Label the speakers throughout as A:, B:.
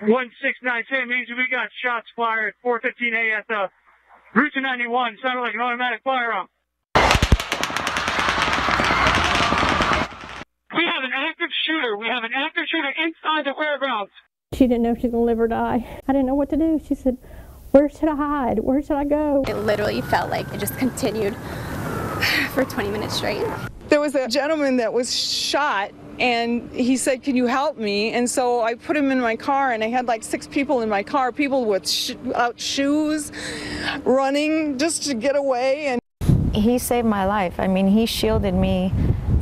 A: 1692 means we got shots fired 4:15 at Route 291. Sounded like an automatic firearm. We have an active shooter. We have an active shooter inside the whereabouts.
B: She didn't know if she was going to live or die. I didn't know what to do. She said, where should I hide? Where should I go?
C: It literally felt like it just continued for 20 minutes straight.
D: There was a gentleman that was shot, and he said, can you help me? And so I put him in my car, and I had like 6 people in my car, people with shoes, running just to get away. And
E: he saved my life. I mean, he shielded me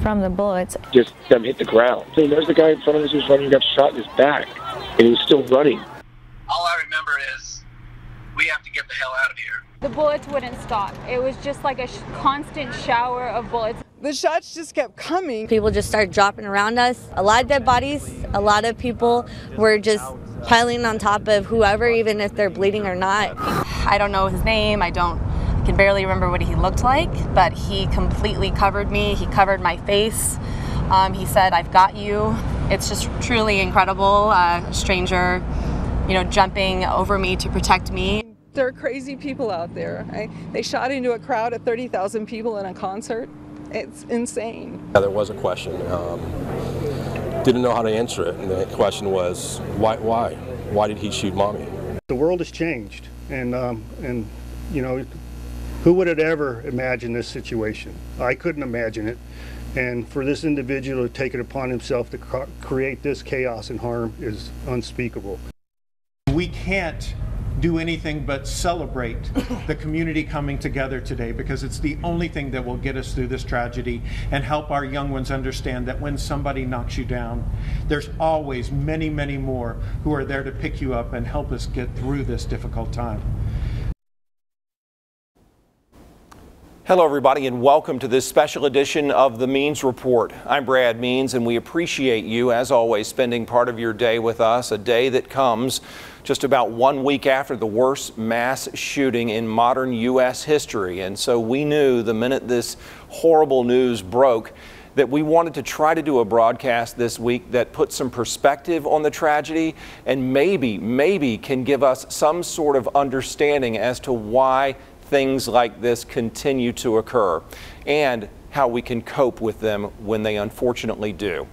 E: from the bullets.
F: Just them hit the ground. I mean, there's the guy in front of us who's running, got shot in his back, and he was still running.
G: All I remember is we have to get the hell out of here.
H: The bullets wouldn't stop. It was just like a constant shower of bullets.
D: The shots just kept coming.
I: People just started dropping around us. A lot of dead bodies, a lot of people were just piling on top of whoever, even if they're bleeding or not.
J: I don't know his name. I can barely remember what he looked like, but he completely covered me. He covered my face. He said, I've got you. It's just truly incredible. A stranger, jumping over me to protect me.
D: There are crazy people out there. They shot into a crowd of 30,000 people in a concert. It's insane.
K: Yeah, there was a question. Didn't know how to answer it. And the question was, why? Why did he shoot mommy?
L: The world has changed, and who would have ever imagined this situation? I couldn't imagine it. And for this individual to take it upon himself to create this chaos and harm is unspeakable.
M: We can't do anything but celebrate the community coming together today, because it's the only thing that will get us through this tragedy and help our young ones understand that when somebody knocks you down, there's always many, many more who are there to pick you up and help us get through this difficult time.
N: Hello everybody, and welcome to this special edition of the Means Report. I'm Brad Means, and we appreciate you, as always, spending part of your day with us, a day that comes just about 1 week after the worst mass shooting in modern U.S. history. And so we knew the minute this horrible news broke that we wanted to try to do a broadcast this week that puts some perspective on the tragedy and maybe can give us some sort of understanding as to why things like this continue to occur and how we can cope with them when they unfortunately do.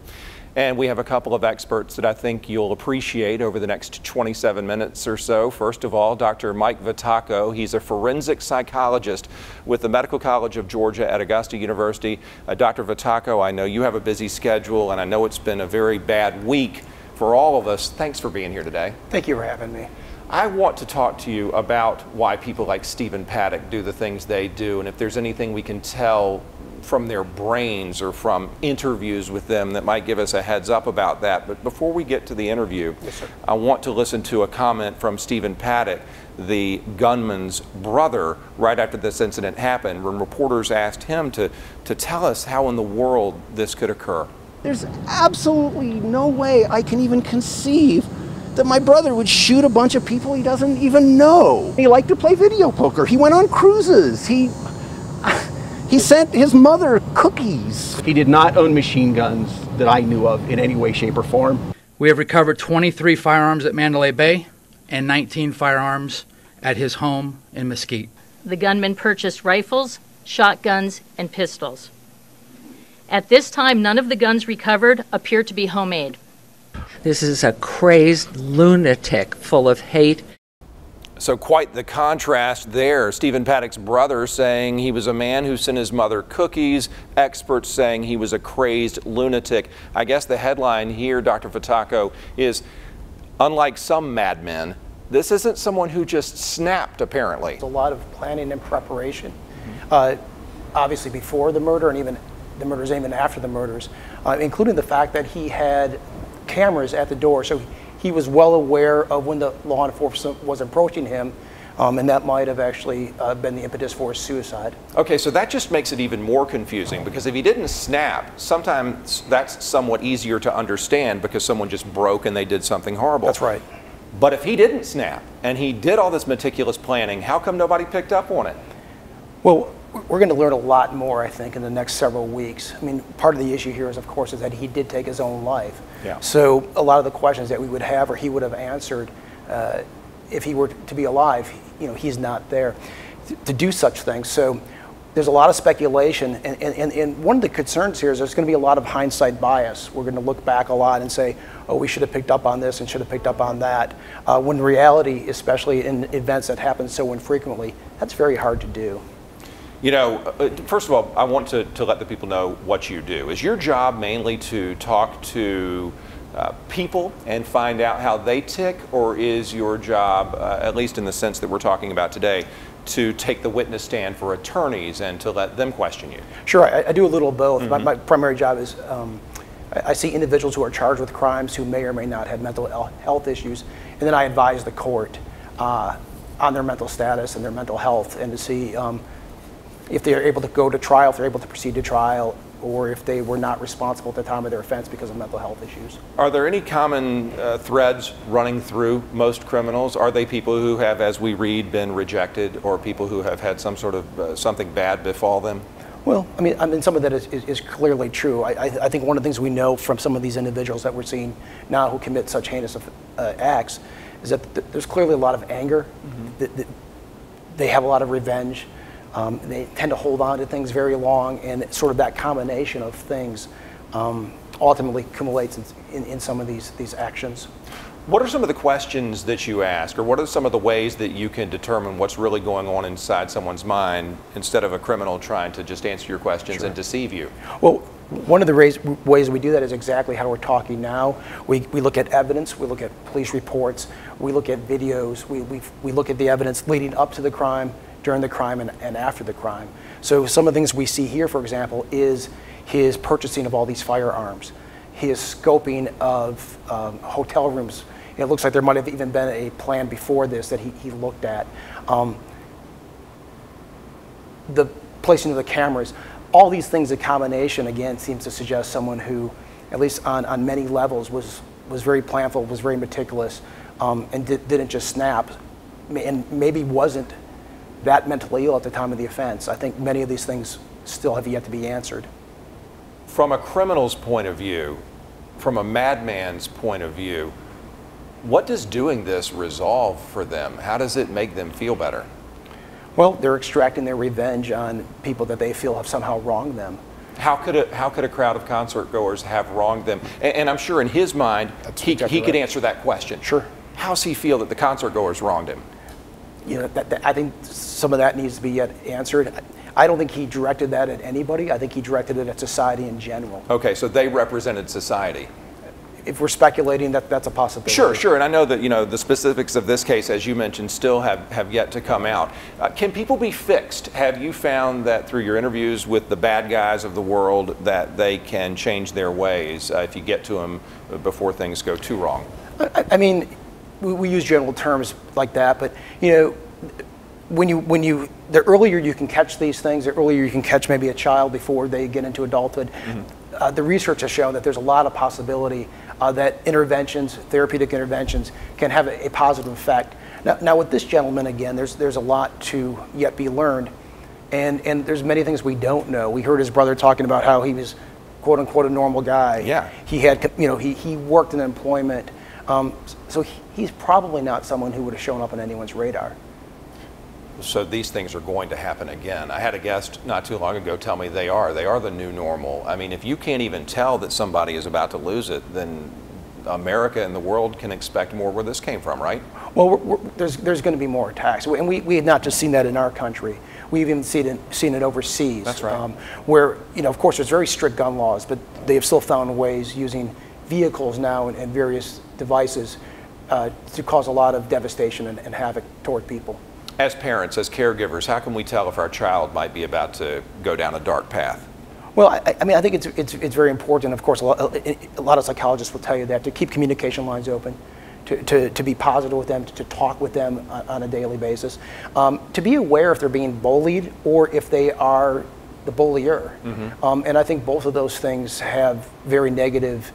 N: And we have a couple of experts that I think you'll appreciate over the next 27 minutes or so. First of all, Dr. Mike Vitacco. He's a forensic psychologist with the Medical College of Georgia at Augusta University. Dr. Vitacco, I know you have a busy schedule, and I know it's been a very bad week for all of us. Thanks for being here today.
O: Thank you for having me.
N: I want to talk to you about why people like Stephen Paddock do the things they do, and if there's anything we can tell from their brains or from interviews with them that might give us a heads up about that. But before we get to the interview,
O: yes, sir,
N: I want to listen to a comment from Stephen Paddock, the gunman's brother, right after this incident happened, when reporters asked him to tell us how in the world this could occur.
P: There's absolutely no way I can even conceive that my brother would shoot a bunch of people he doesn't even know. He liked to play video poker. He went on cruises. He sent his mother cookies.
Q: He did not own machine guns that I knew of in any way, shape, or form.
R: We have recovered 23 firearms at Mandalay Bay and 19 firearms at his home in Mesquite.
S: The gunman purchased rifles, shotguns, and pistols. At this time, none of the guns recovered appear to be homemade.
T: This is a crazed lunatic full of hate.
N: So quite the contrast there. Stephen Paddock's brother saying he was a man who sent his mother cookies, experts saying he was a crazed lunatic. I guess the headline here, Dr. Vitacco, is unlike some madmen, this isn't someone who just snapped, apparently.
O: A lot of planning and preparation, obviously before the murder and even the murders, even after the murders, including the fact that he had cameras at the door, so he was well aware of when the law enforcement was approaching him, and that might have actually been the impetus for his suicide.
N: Okay, so that just makes it even more confusing, because if he didn't snap, sometimes that's somewhat easier to understand because someone just broke and they did something horrible.
O: That's right.
N: But if he didn't snap and he did all this meticulous planning, how come nobody picked up on it?
O: Well, We're going to learn a lot more, I think, in the next several weeks. I mean, part of the issue here is, of course, is that he did take his own life.
N: Yeah.
O: So a lot of the questions that we would have, or he would have answered, if he were to be alive, he's not there to do such things. So there's a lot of speculation, and one of the concerns here is there's going to be a lot of hindsight bias. We're going to look back a lot and say, oh, we should have picked up on this and should have picked up on that. When reality, especially in events that happen so infrequently, that's very hard to do.
N: First of all, I want to let the people know what you do. Is your job mainly to talk to people and find out how they tick, or is your job, at least in the sense that we're talking about today, to take the witness stand for attorneys and to let them question you?
O: Sure, I do a little of both. My primary job is I see individuals who are charged with crimes who may or may not have mental health issues, and then I advise the court on their mental status and their mental health, and to see if they are able to go to trial, if they're able to proceed to trial, or if they were not responsible at the time of their offense because of mental health issues.
N: Are there any common threads running through most criminals? Are they people who have, as we read, been rejected, or people who have had some sort of something bad befall them?
O: Well, I mean, some of that is clearly true. I think one of the things we know from some of these individuals that we're seeing now who commit such heinous acts is that there's clearly a lot of anger. That they have a lot of revenge. They tend to hold on to things very long, and sort of that combination of things ultimately accumulates in some of these actions.
N: What are some of the questions that you ask, or what are some of the ways that you can determine what's really going on inside someone's mind instead of a criminal trying to just answer your questions and deceive you?
O: Well, one of the ways we do that is exactly how we're talking now. We look at evidence, we look at police reports, we look at videos, we look at the evidence leading up to the crime, during the crime, and after the crime. So some of the things we see here, for example, is his purchasing of all these firearms, his scoping of hotel rooms. It looks like there might have even been a plan before this that he looked at. The placing of the cameras. All these things in combination, again, seems to suggest someone who, at least on many levels, was very planful, was very meticulous, and didn't just snap, and maybe wasn't that mentally ill at the time of the offense. I think many of these things still have yet to be answered.
N: From a criminal's point of view, from a madman's point of view, what does doing this resolve for them? How does it make them feel better?
O: Well, they're extracting their revenge on people that they feel have somehow wronged them.
N: How could a crowd of concert goers have wronged them? And I'm sure in his mind, he could answer that question.
O: Sure.
N: How does he feel that the concert goers wronged him?
O: I think some of that needs to be yet answered. I don't think he directed that at anybody. I think he directed it at society in general.
N: Okay, so they represented society.
O: If we're speculating, that's a possibility.
N: Sure, and I know that the specifics of this case, as you mentioned, still have yet to come out. Can people be fixed? Have you found that through your interviews with the bad guys of the world that they can change their ways if you get to them before things go too wrong?
O: I mean, we use general terms like that, but the earlier you can catch these things, the earlier you can catch maybe a child before they get into adulthood. The research has shown that there's a lot of possibility that interventions, therapeutic interventions, can have a positive effect. Now with this gentleman, again, there's a lot to yet be learned, and there's many things we don't know. We heard his brother talking about how he was, quote unquote, a normal guy.
N: Yeah.
O: He had, he worked in employment, so he's probably not someone who would have shown up on anyone's radar.
N: So these things are going to happen again. I had a guest not too long ago tell me they are the new normal. I mean, if you can't even tell that somebody is about to lose it, then America and the world can expect more where this came from, right?
O: Well, there's going to be more attacks, and we had not just seen that in our country. We've even seen it overseas.
N: That's right.
O: Where, of course, there's very strict gun laws, but they have still found ways using vehicles now and various devices to cause a lot of devastation and havoc toward people.
N: As parents, as caregivers, how can we tell if our child might be about to go down a dark path?
O: Well, I mean, I think it's very important. Of course, a lot of psychologists will tell you that, to keep communication lines open, to be positive with them, to talk with them on a daily basis, to be aware if they're being bullied or if they are the bullier. And I think both of those things have very negative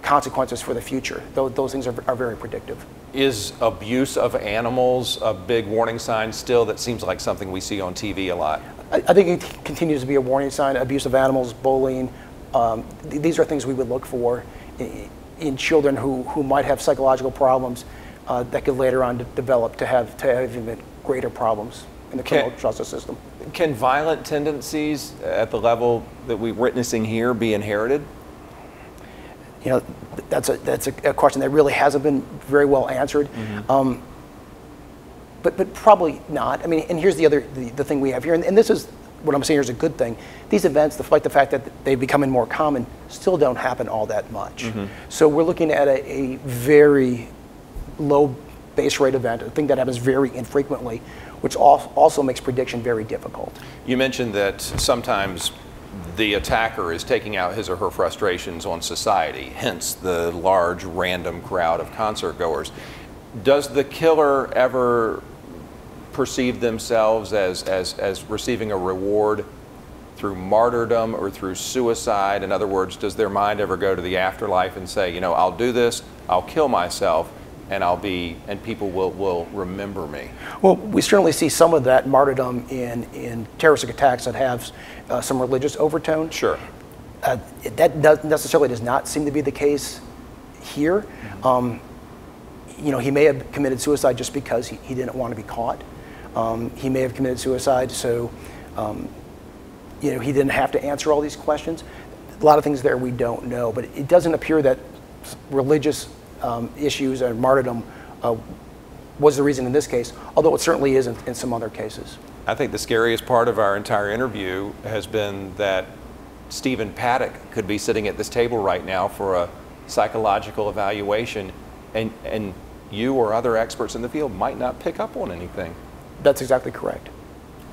O: consequences for the future. Those things are very predictive.
N: Is abuse of animals a big warning sign still? That seems like something we see on TV a lot.
O: I think it continues to be a warning sign. Abuse of animals, bullying, these are things we would look for in children who might have psychological problems that could later on develop to have even greater problems in the criminal justice system.
N: Can violent tendencies at the level that we're witnessing here be inherited?
O: You know, that's a question that really hasn't been very well answered. But probably not. I mean, and here's the thing we have here, and this is what I'm saying here is a good thing. These events, despite the fact that they're becoming more common, still don't happen all that much. So we're looking at a very low base rate event, a thing that happens very infrequently, which also makes prediction very difficult.
N: You mentioned that sometimes the attacker is taking out his or her frustrations on society, hence the large random crowd of concert goers. Does the killer ever perceive themselves as receiving a reward through martyrdom or through suicide? In other words, does their mind ever go to the afterlife and say, you know, I'll do this, I'll kill myself, and people will remember me?
O: Well, we certainly see some of that martyrdom in terroristic attacks that have some religious overtone.
N: Sure.
O: That necessarily does not seem to be the case here. You know, he may have committed suicide just because he didn't want to be caught. He may have committed suicide so you know, he didn't have to answer all these questions. A lot of things there we don't know, but it doesn't appear that religious issues and martyrdom was the reason in this case, although it certainly isn't in some other cases.
N: I think the scariest part of our entire interview has been that Stephen Paddock could be sitting at this table right now for a psychological evaluation, and you or other experts in the field might not pick up on anything.
O: That's exactly correct.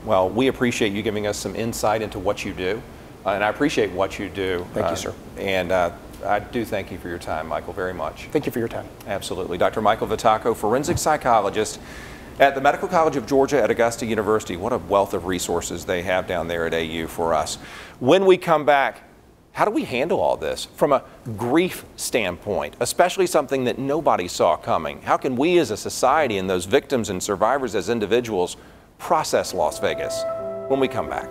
N: Well, we appreciate you giving us some insight into what you do, and I appreciate what you do.
O: Thank you, sir.
N: And I do thank you for your time, Michael, very much.
O: Thank you for your time.
N: Absolutely. Dr. Michael Vitacco, forensic psychologist at the Medical College of Georgia at Augusta University. What a wealth of resources they have down there at AU for us. When we come back, how do we handle all this from a grief standpoint, especially something that nobody saw coming? How can we as a society and those victims and survivors as individuals process Las Vegas? When we come back.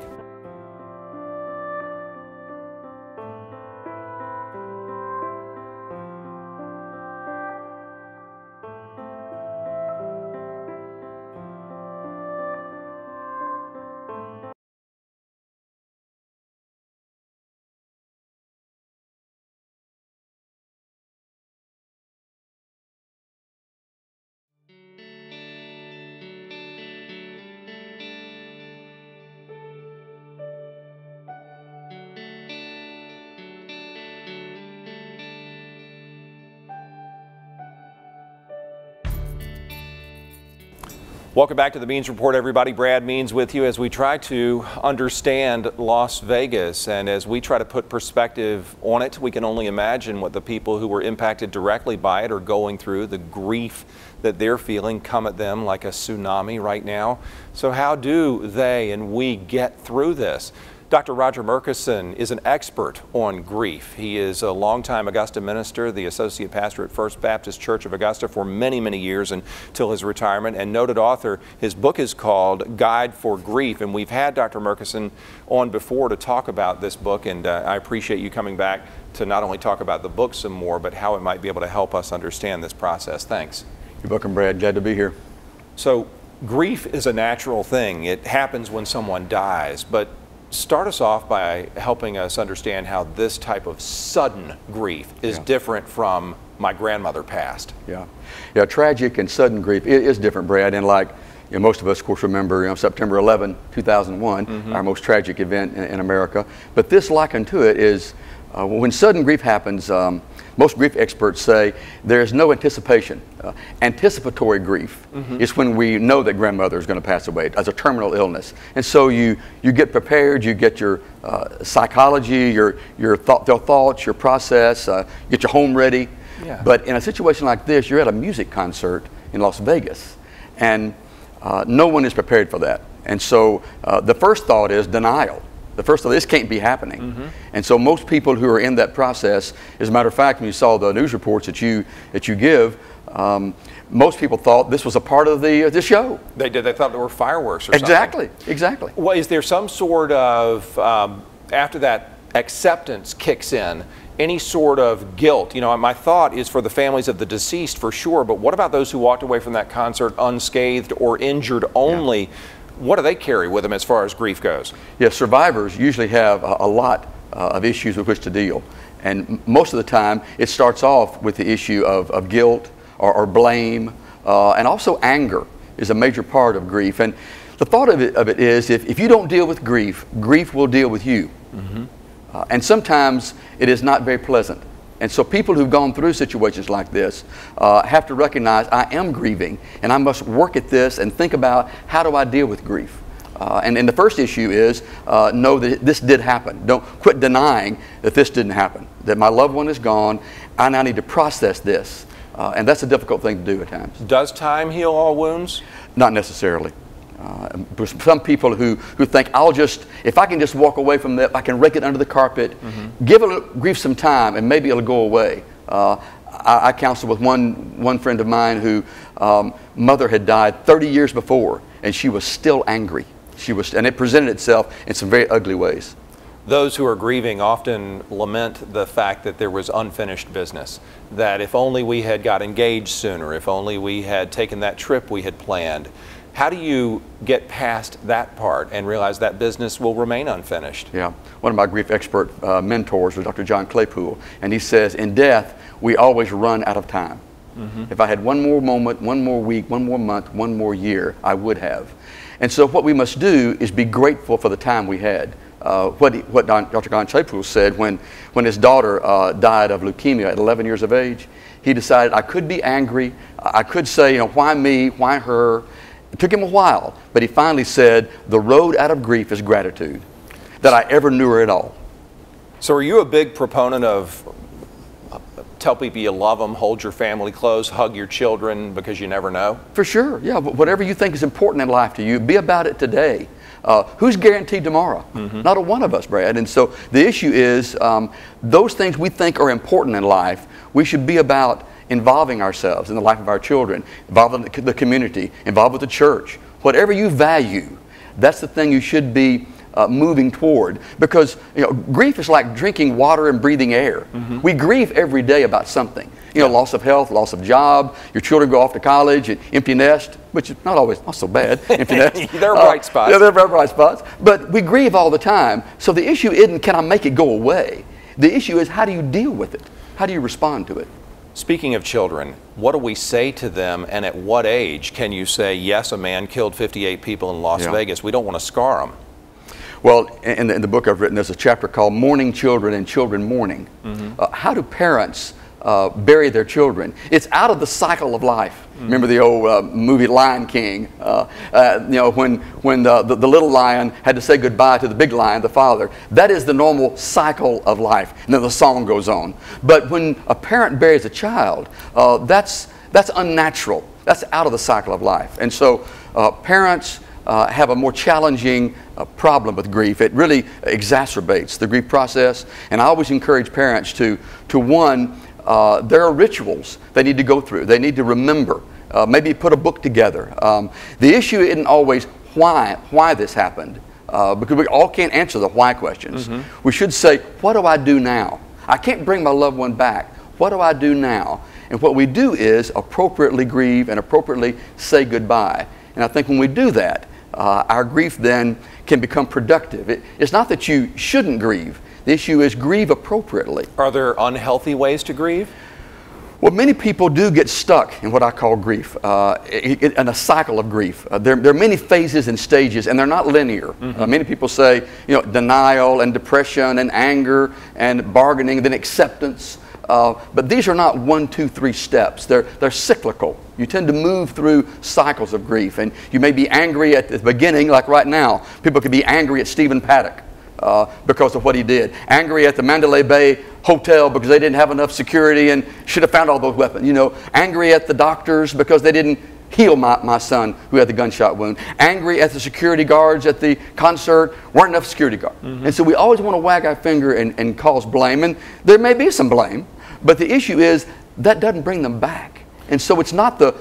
N: Welcome back to the Means Report, everybody. Brad Means with you as we try to understand Las Vegas, and as we try to put perspective on it, we can only imagine what the people who were impacted directly by it are going through, the grief that they're feeling come at them like a tsunami right now. So how do they and we get through this? Dr. Roger MURCHISON is an expert on grief. He is a longtime Augusta minister, the associate pastor at First Baptist Church of Augusta for many, many years until his retirement, and noted author. His book is called Guide for Grief, and we've had Dr. MURCHISON on before to talk about this book, and I appreciate you coming back to not only talk about the book some more, but how it might be able to help us understand this process. Thanks.
Q: You're welcome, Brad. Glad to be here.
N: So grief is a natural thing. It happens when someone dies, but start us off by helping us understand how this type of sudden grief is different from my grandmother passed.
Q: Yeah, tragic and sudden grief is different, Brad, and like most of us, of course, remember September 11, 2001, our most tragic event in America. But this likened to it is when sudden grief happens, most grief experts say there's no anticipation. Anticipatory grief is when we know that grandmother is going to pass away as a terminal illness. And so you get prepared, you get your psychology, your thoughts, your process, get your home ready. Yeah. But in a situation like this, you're at a music concert in Las Vegas, and no one is prepared for that. And so the first thought is denial. The first thought, this can't be happening. And so most people who are in that process, as a matter of fact, when you saw the news reports that you give, Most people thought this was a part of the show.
N: They did. They thought there were fireworks or something.
Q: Exactly, exactly.
N: Well, is there some sort of, after that acceptance kicks in, any sort of guilt? You know, my thought is for the families of the deceased for sure, but what about those who walked away from that concert unscathed or injured only? Yeah. What do they carry with them as far as grief goes?
Q: Yeah, survivors usually have a lot of issues with which to deal. And most of the time, it starts off with the issue of guilt or blame, and also anger is a major part of grief. And the thought of it is, if you don't deal with grief, grief will deal with you. Mm-hmm. And sometimes it is not very pleasant. And so people who've gone through situations like this have to recognize, I am grieving, and I must work at this and think about, how do I deal with grief? And the first issue is, know that this did happen. Don't quit denying that this didn't happen, that my loved one is gone. I now need to process this. And that's a difficult thing to do at times.
N: Does time heal all wounds?
Q: Not necessarily. Some people who think, if I can just walk away from that, I can rake it under the carpet, give grief some time, and maybe it'll go away. I counseled with one friend of mine who mother had died 30 years before, and she was still angry. And it presented itself in some very ugly ways.
N: Those who are grieving often lament the fact that there was unfinished business, that if only we had got engaged sooner, if only we had taken that trip we had planned. How do you get past that part and realize that business will remain unfinished?
Q: Yeah, one of my grief expert mentors was Dr. John Claypool, and he says, in death, we always run out of time. Mm-hmm. If I had one more moment, one more week, one more month, one more year, I would have. And so what we must do is be grateful for the time we had. What Dr. John Claypool said when his daughter died of leukemia at 11 years of age, he decided, I could be angry, I could say, why me, why her? It took him a while, but he finally said, the road out of grief is gratitude, that I ever knew her at all.
N: So are you a big proponent of tell people you love them, hold your family close, hug your children, because you never know?
Q: For sure, yeah. But whatever you think is important in life to you, be about it today. Who's guaranteed tomorrow? Mm-hmm. Not a one of us, Brad. And so the issue is, those things we think are important in life, we should be about involving ourselves in the life of our children, involving the community, involved with the church. Whatever you value, that's the thing you should be moving toward, because grief is like drinking water and breathing air. Mm-hmm. We grieve every day about something. Loss of health, loss of job, your children go off to college, and empty nest, which is not so bad. Empty nest.
N: There are bright spots.
Q: Yeah, there are bright spots. But we grieve all the time. So the issue isn't, can I make it go away? The issue is, how do you deal with it? How do you respond to it?
N: Speaking of children, what do we say to them, and at what age can you say, yes, a man killed 58 people in Las Vegas? We don't want to scar them.
Q: Well, in the book I've written, there's a chapter called Mourning Children and Children Mourning. Mm-hmm. How do parents bury their children? It's out of the cycle of life. Mm-hmm. Remember the old movie Lion King? When the little lion had to say goodbye to the big lion, the father. That is the normal cycle of life. And then the song goes on. But when a parent buries a child, that's unnatural. That's out of the cycle of life. And so parents have a more challenging problem with grief. It really exacerbates the grief process. And I always encourage parents to one, there are rituals they need to go through. They need to remember, maybe put a book together. The issue isn't always why this happened, because we all can't answer the why questions. Mm-hmm. We should say, what do I do now? I can't bring my loved one back. What do I do now? And what we do is appropriately grieve and appropriately say goodbye. And I think when we do that, our grief then can become productive. It's not that you shouldn't grieve. The issue is grieve appropriately.
N: Are there unhealthy ways to grieve?
Q: Well, many people do get stuck in what I call grief, in a cycle of grief. There are many phases and stages, and they're not linear. Mm-hmm. Many people say, denial and depression and anger and bargaining, then acceptance. But these are not 1, 2, 3 steps. They're cyclical. You tend to move through cycles of grief, and you may be angry at the beginning, like right now. People could be angry at Stephen Paddock because of what he did. Angry at the Mandalay Bay Hotel because they didn't have enough security and should have found all those weapons. Angry at the doctors because they didn't heal my son who had the gunshot wound. Angry at the security guards at the concert, weren't enough security guards. Mm-hmm. And so we always want to wag our finger and cause blame, and there may be some blame, but the issue is that doesn't bring them back. And so it's not the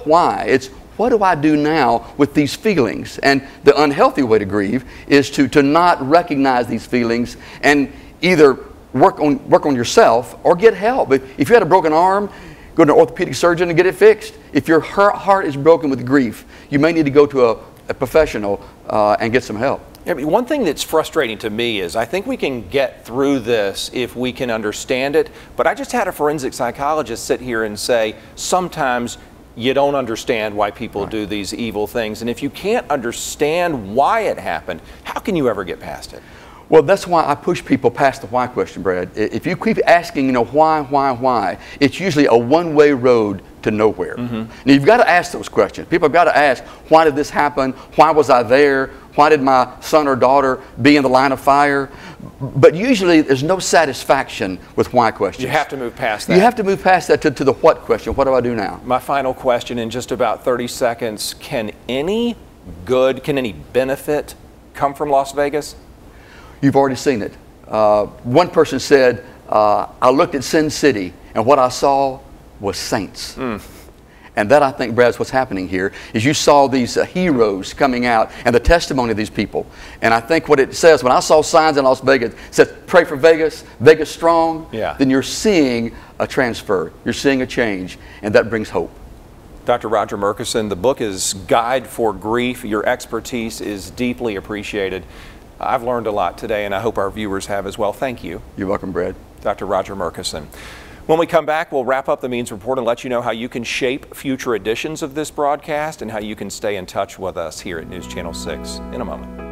Q: why, it's what do I do now with these feelings? And the unhealthy way to grieve is to not recognize these feelings and either work on yourself or get help. If you had a broken arm, go to an orthopedic surgeon and get it fixed. If your heart is broken with grief, you may need to go to a professional and get some help.
N: Yeah, but one thing that's frustrating to me is I think we can get through this if we can understand it, but I just had a forensic psychologist sit here and say sometimes you don't understand why people do these evil things, and if you can't understand why it happened, how can you ever get past it?
Q: Well, that's why I push people past the why question, Brad. If you keep asking, why, it's usually a one-way road to nowhere. Now, you've got to ask those questions. People have got to ask, why did this happen? Why was I there? Why did my son or daughter be in the line of fire? But usually there's no satisfaction with why questions.
N: You have to move past that.
Q: You have to move past that to the what question. What do I do now?
N: My final question in just about 30 seconds. Can any benefit come from Las Vegas?
Q: You've already seen it. One person said, I looked at Sin City and what I saw was saints. And that, I think, Brad, is what's happening here, is you saw these heroes coming out and the testimony of these people. And I think what it says, when I saw signs in Las Vegas, it says, pray for Vegas, Vegas strong, then you're seeing a transfer, you're seeing a change, and that brings hope.
N: Dr. Roger Murchison, the book is Guide for Grief. Your expertise is deeply appreciated. I've learned a lot today, and I hope our viewers have as well. Thank you.
Q: You're welcome, Brad.
N: Dr. Roger Murchison. When we come back, we'll wrap up the Means Report and let you know how you can shape future editions of this broadcast and how you can stay in touch with us here at News Channel 6 in a moment.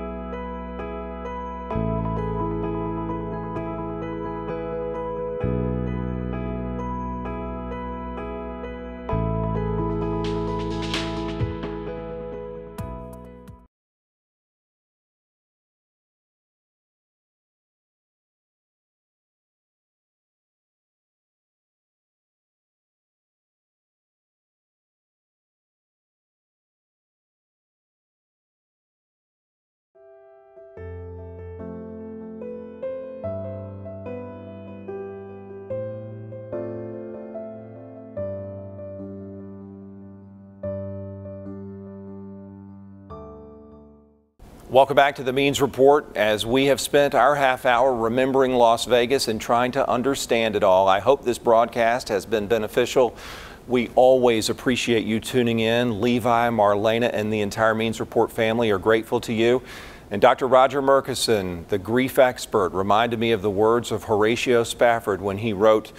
N: Welcome back to the Means Report. As we have spent our half hour remembering Las Vegas and trying to understand it all, I hope this broadcast has been beneficial. We always appreciate you tuning in. Levi, Marlena, and the entire Means Report family are grateful to you. And Dr. Roger Murchison, the grief expert, reminded me of the words of Horatio Spafford when he wrote,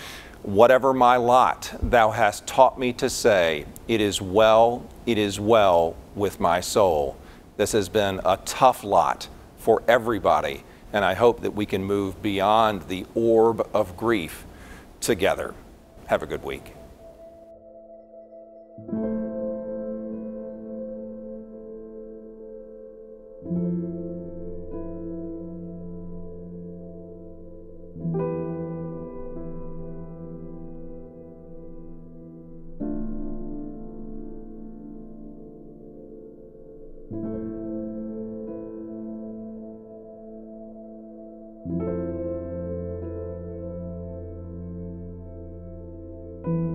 N: "Whatever my lot, thou hast taught me to say, it is well with my soul." This has been a tough lot for everybody, and I hope that we can move beyond the orb of grief together. Have a good week.
B: Thank you.